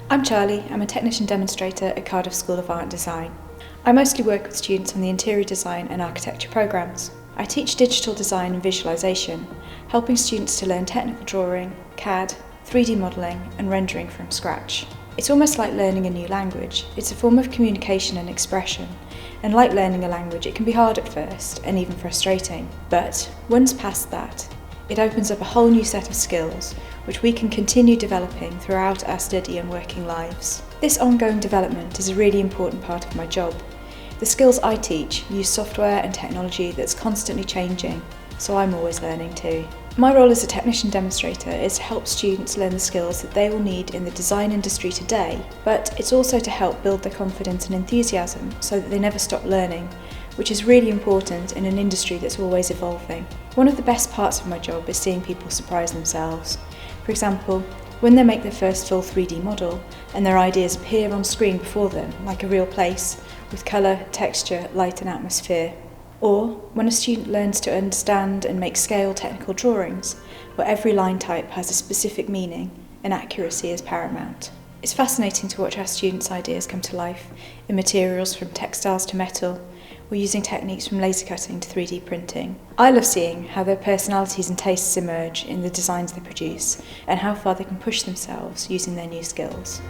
I'm Charlie, I'm a technician demonstrator at Cardiff School of Art and Design. I mostly work with students on the interior design and architecture programmes. I teach digital design and visualisation, helping students to learn technical drawing, CAD, 3D modelling and rendering from scratch. It's almost like learning a new language. It's a form of communication and expression, and like learning a language, it can be hard at first and even frustrating. But once past that, it opens up a whole new set of skills which we can continue developing throughout our study and working lives. This ongoing development is a really important part of my job. The skills I teach use software and technology that's constantly changing, so I'm always learning too. My role as a technician demonstrator is to help students learn the skills that they will need in the design industry today, but it's also to help build their confidence and enthusiasm so that they never stop learning, which is really important in an industry that's always evolving. One of the best parts of my job is seeing people surprise themselves. For example, when they make their first full 3D model and their ideas appear on screen before them like a real place, with colour, texture, light and atmosphere. Or when a student learns to understand and make scale technical drawings, where every line type has a specific meaning and accuracy is paramount. It's fascinating to watch our students' ideas come to life in materials from textiles to metal, or using techniques from laser cutting to 3D printing. I love seeing how their personalities and tastes emerge in the designs they produce, and how far they can push themselves using their new skills.